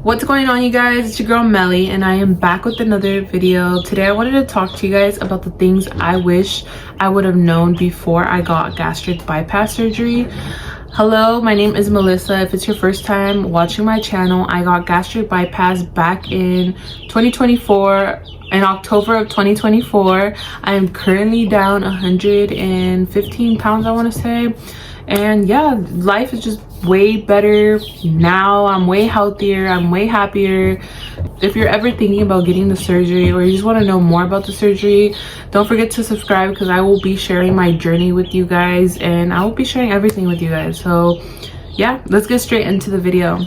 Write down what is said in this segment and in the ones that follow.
What's going on, you guys? It's your girl Melly, and I am back with another video. Today I wanted to talk to you guys about the things I wish I would have known before I got gastric bypass surgery. Hello, my name is Melissa. If it's your first time watching my channel, I got gastric bypass back in 2024, in October of 2024. I am currently down 115 pounds, I want to say. And yeah, life is just way better now. I'm way healthier, I'm way happier. If you're ever thinking about getting the surgery, or you just want to know more about the surgery, don't forget to subscribe, because I will be sharing my journey with you guys, and I will be sharing everything with you guys. So yeah, let's get straight into the video.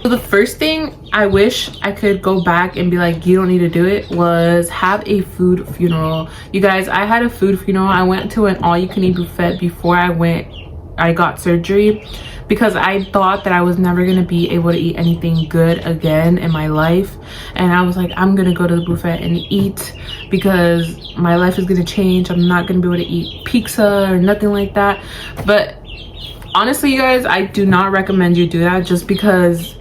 So the first thing I wish I could go back and be like, you don't need to do it, was have a food funeral. You guys, I had a food funeral. I went to an all-you-can-eat buffet before I got surgery, because I thought that I was never gonna be able to eat anything good again in my life. And I was like, I'm gonna go to the buffet and eat, because my life is gonna change. I'm not gonna be able to eat pizza or nothing like that. But honestly, you guys, I do not recommend you do that, just because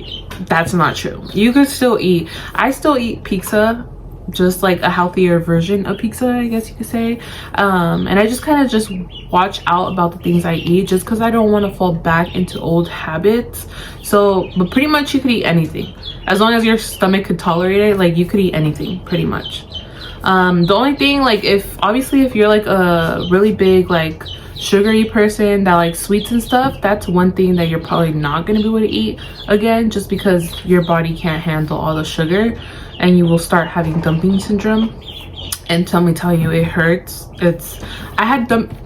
that's not true. You could still eat. I still eat pizza, just like a healthier version of pizza, I guess you could say. And I just kind of just watch out about the things I eat, just because I don't want to fall back into old habits. So, but pretty much you could eat anything as long as your stomach could tolerate it. Like, you could eat anything pretty much. The only thing, like, if you're like a really big like sugary person that likes sweets and stuff, that's one thing that you're probably not going to be able to eat again, just because your body can't handle all the sugar, and you will start having dumping syndrome. And let me tell you, it hurts.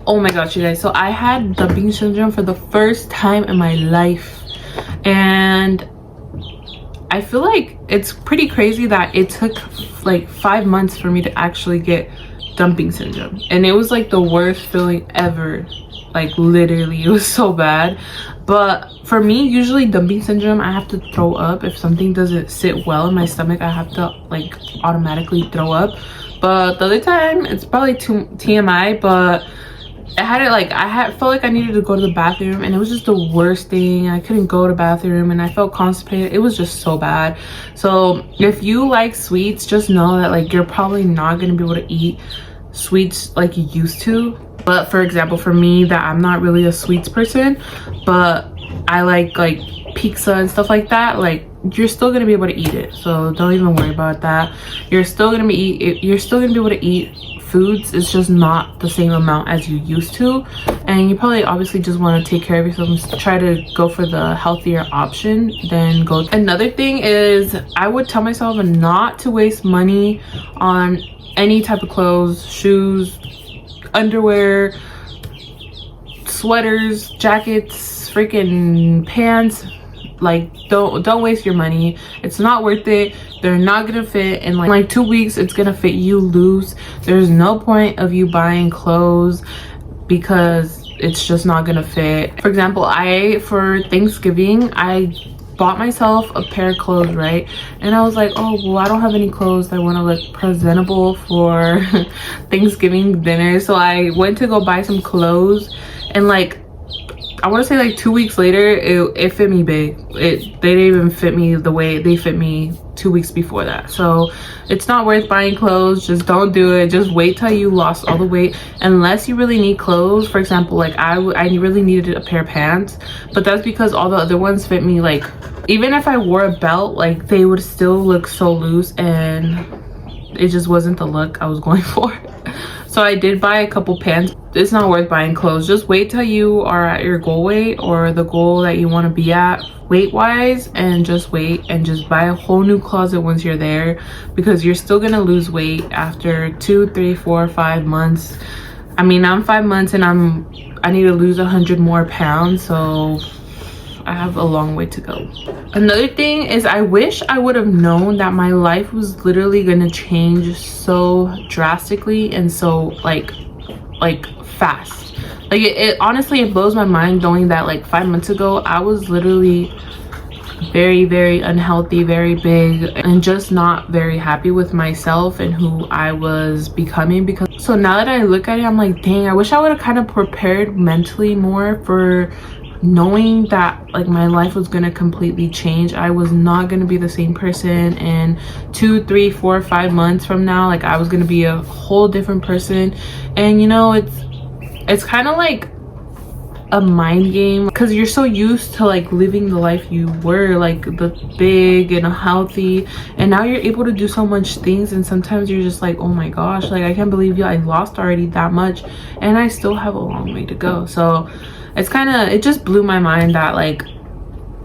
Oh my gosh, you guys, so I had dumping syndrome for the first time in my life, and I feel like it's pretty crazy that it took like 5 months for me to actually get dumping syndrome. And it was like the worst feeling ever. Like, literally, it was so bad. But for me, usually dumping syndrome, I have to throw up. If something doesn't sit well in my stomach, I have to like automatically throw up. But the other time, it's probably too TMI, but I felt like I needed to go to the bathroom, and it was just the worst thing. I couldn't go to the bathroom, and I felt constipated. It was just so bad. So if you like sweets, just know that like you're probably not going to be able to eat sweets like you used to. But for example, for me, that I'm not really a sweets person, but I like pizza and stuff like that, like you're still gonna be able to eat it. So don't even worry about that. You're still gonna be able to eat foods. It's just not the same amount as you used to. And you probably obviously just want to take care of yourself and try to go for the healthier option than go. Another thing is, I would tell myself not to waste money on any type of clothes, shoes, underwear, sweaters, jackets, freaking pants. Like, don't waste your money. It's not worth it. They're not gonna fit in like 2 weeks. It's gonna fit you loose. There's no point of you buying clothes because it's just not gonna fit. For example, for Thanksgiving, I bought myself a pair of clothes, right? And I was like, oh well, I don't have any clothes that want to look presentable for Thanksgiving dinner. So I went to go buy some clothes, and like, I want to say like 2 weeks later, it fit me big. They didn't even fit me the way they fit me 2 weeks before that. So it's not worth buying clothes. Just don't do it. Just wait till you lost all the weight, unless you really need clothes. For example, like I really needed a pair of pants, but that's because all the other ones fit me. Like, even if I wore a belt, like they would still look so loose, and it just wasn't the look I was going for. So I did buy a couple pants. It's not worth buying clothes. Just wait till you are at your goal weight, or the goal that you want to be at weight wise, and just wait and just buy a whole new closet once you're there, because you're still gonna lose weight after 2, 3, 4, 5 months. I mean, I'm 5 months and I need to lose 100 more pounds, so I have a long way to go. Another thing is, I wish I would have known that my life was literally gonna change so drastically and so like fast. Like, it honestly, it blows my mind knowing that like 5 months ago I was literally very, very unhealthy, very big, and just not very happy with myself and who I was becoming. Because so now that I look at it, I'm like, dang, I wish I would have kind of prepared mentally more for knowing that like my life was gonna completely change. I was not gonna be the same person in 2, 3, 4, 5 months from now. Like I was gonna be a whole different person. And you know, it's kind of like a mind game, because you're so used to like living the life you were, like the big and healthy, and now you're able to do so much things, and sometimes you're just like, oh my gosh, like I can't believe I lost already that much and I still have a long way to go. So it's kind of, it just blew my mind that like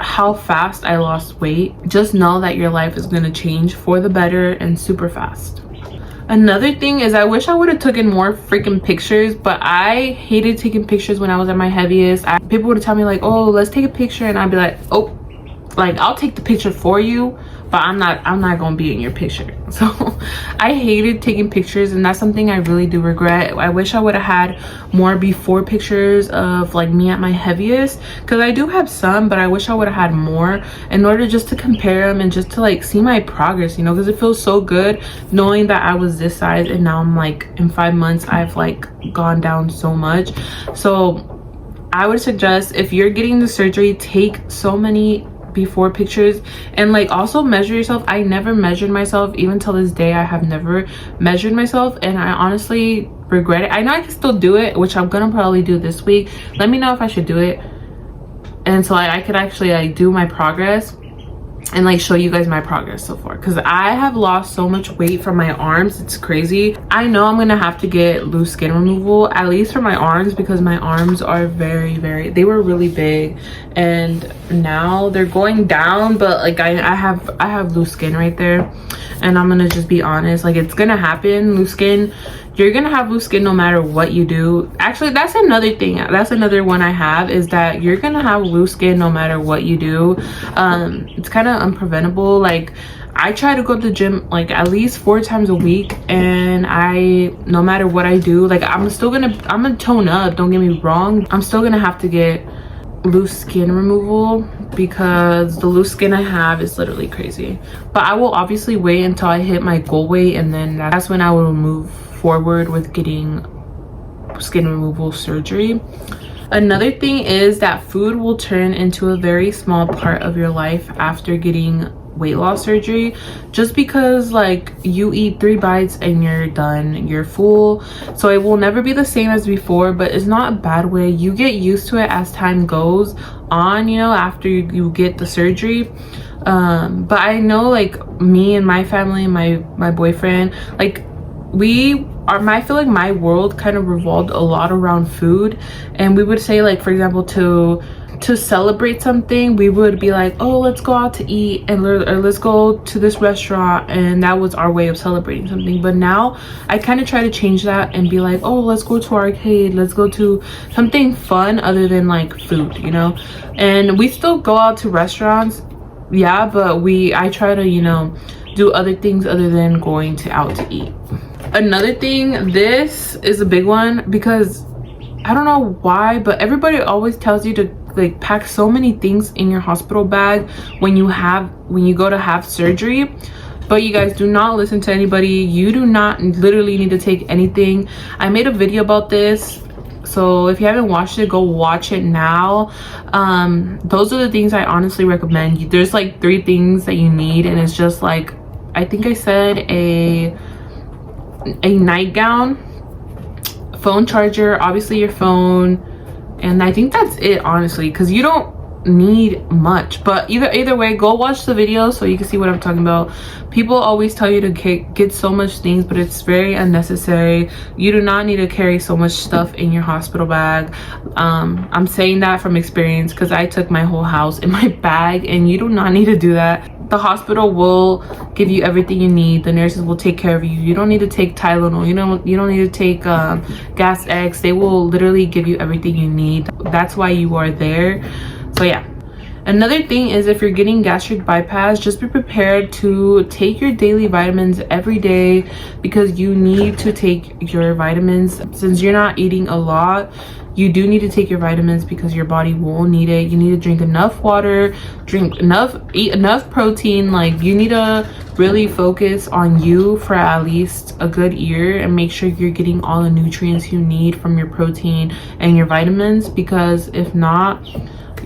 how fast I lost weight. Just know that your life is going to change for the better and super fast. Another thing is, I wish I would have taken more freaking pictures, but I hated taking pictures when I was at my heaviest. People would tell me like, oh, let's take a picture, and I'd be like, oh, like I'll take the picture for you, but I'm not gonna be in your picture. So I hated taking pictures, and that's something I really do regret. I wish I would have had more before pictures of like me at my heaviest, because I do have some, but I wish I would have had more in order just to compare them and just to like see my progress, you know, because it feels so good knowing that I was this size and now I'm like in 5 months I've like gone down so much. So I would suggest, if you're getting the surgery, take so many before pictures, and like also measure yourself. I never measured myself, even till this day I have never measured myself, and I honestly regret it. I know I can still do it, which I'm gonna probably do this week. Let me know if I should do it, and so I could actually like do my progress and like show you guys my progress so far, because I have lost so much weight from my arms. It's crazy. I know I'm gonna have to get loose skin removal, at least for my arms, because my arms are very, they were really big and now they're going down, but like I have loose skin right there, and I'm gonna just be honest, like it's gonna happen. Loose skin, you're gonna have loose skin no matter what you do. Actually, that's another thing, that's another one I have, is that you're gonna have loose skin no matter what you do. It's kind of unpreventable. Like I try to go to the gym like at least 4 times a week, and no matter what I do, like I'm gonna tone up, don't get me wrong, I'm still gonna have to get loose skin removal because the loose skin I have is literally crazy. But I will obviously wait until I hit my goal weight, and then that's when I will move forward with getting skin removal surgery. Another thing is that food will turn into a very small part of your life after getting weight loss surgery, just because like you eat 3 bites and you're done, you're full. So it will never be the same as before, but it's not a bad way. You get used to it as time goes on, you know, after you get the surgery. But I know like me and my family, my boyfriend, like I feel like my world kind of revolved a lot around food, and we would say like, for example, to celebrate something, we would be like, oh, let's go out to eat, or let's go to this restaurant, and that was our way of celebrating something. But now I kind of try to change that and be like, oh, let's go to arcade, let's go to something fun other than like food, you know. And we still go out to restaurants, yeah, but I try to, you know, do other things other than going out to eat. Another thing, this is a big one, because I don't know why, but everybody always tells you to like pack so many things in your hospital bag when you go to have surgery. But you guys, do not listen to anybody. You do not literally need to take anything. I made a video about this, so if you haven't watched it, go watch it now. Those are the things I honestly recommend. There's like 3 things that you need, and it's just like, I think I said a nightgown, phone charger, obviously your phone, and I think that's it, honestly, because you don't need much. But either way, go watch the video so you can see what I'm talking about. People always tell you to get so much things, but it's very unnecessary. You do not need to carry so much stuff in your hospital bag. I'm saying that from experience, because I took my whole house in my bag, and you do not need to do that. The hospital will give you everything you need. The nurses will take care of you. You don't need to take Tylenol. You don't need to take Gas X. They will literally give you everything you need. That's why you are there. So yeah. Another thing is, if you're getting gastric bypass, just be prepared to take your daily vitamins every day, because you need to take your vitamins. Since you're not eating a lot, you do need to take your vitamins because your body will need it. You need to drink enough water, eat enough protein. Like, you need to really focus on you for at least a good year and make sure you're getting all the nutrients you need from your protein and your vitamins, because if not,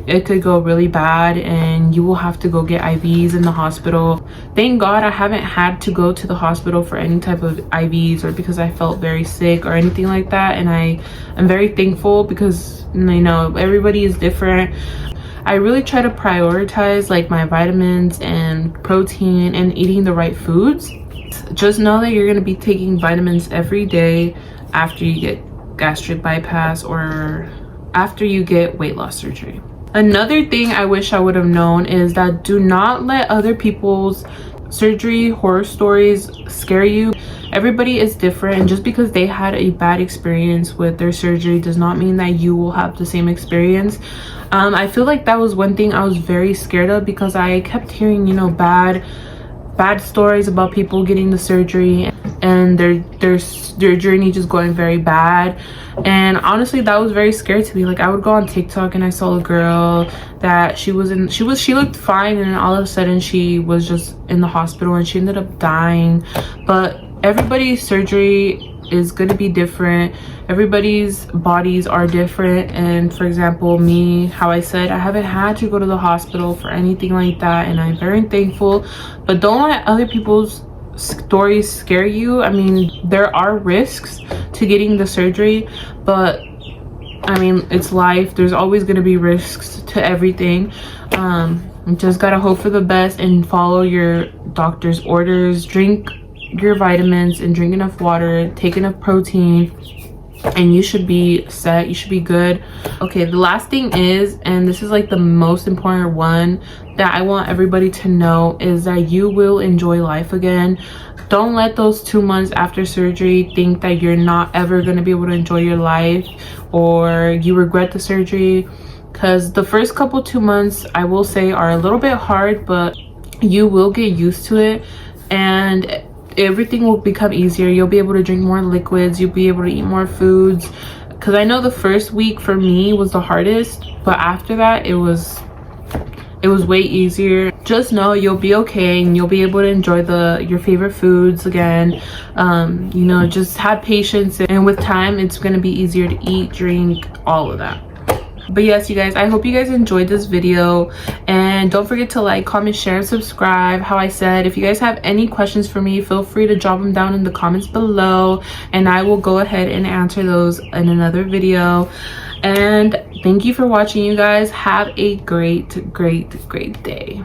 it could go really bad and you will have to go get IVs in the hospital. Thank God I haven't had to go to the hospital for any type of IVs or because I felt very sick or anything like that, and I am very thankful because, you know, everybody is different. I really try to prioritize like my vitamins and protein and eating the right foods. Just know that you're going to be taking vitamins every day after you get gastric bypass or after you get weight loss surgery. Another thing I wish I would have known is that do not let other people's surgery horror stories scare you. Everybody is different, and just because they had a bad experience with their surgery does not mean that you will have the same experience. I feel like that was one thing I was very scared of, because I kept hearing, you know, bad stories about people getting the surgery and their journey just going very bad. And honestly, that was very scary to me. Like, I would go on TikTok and I saw a girl that she looked fine, and then all of a sudden she was just in the hospital and she ended up dying. But everybody's surgery is going to be different. Everybody's bodies are different. And for example, me, how I said, I haven't had to go to the hospital for anything like that, and I'm very thankful. But don't let other people's stories scare you. I mean, there are risks to getting the surgery, but I mean, it's life. There's always going to be risks to everything. You just gotta hope for the best and follow your doctor's orders. Drink your vitamins and drink enough water, take enough protein, and you should be set. You should be good. Okay, the last thing is, and this is like the most important one that I want everybody to know, is that you will enjoy life again. Don't let those 2 months after surgery think that you're not ever going to be able to enjoy your life or you regret the surgery, because the first couple 2 months, I will say, are a little bit hard, but you will get used to it and everything will become easier. You'll be able to drink more liquids, you'll be able to eat more foods, because I know the first week for me was the hardest, but after that it was way easier. Just know you'll be okay and you'll be able to enjoy your favorite foods again. You know, just have patience, and with time it's going to be easier to eat, drink, all of that. But yes, you guys, I hope you guys enjoyed this video, and don't forget to like, comment, share, and subscribe. How I said, if you guys have any questions for me, feel free to drop them down in the comments below, and I will go ahead and answer those in another video. And thank you for watching, you guys. Have a great day.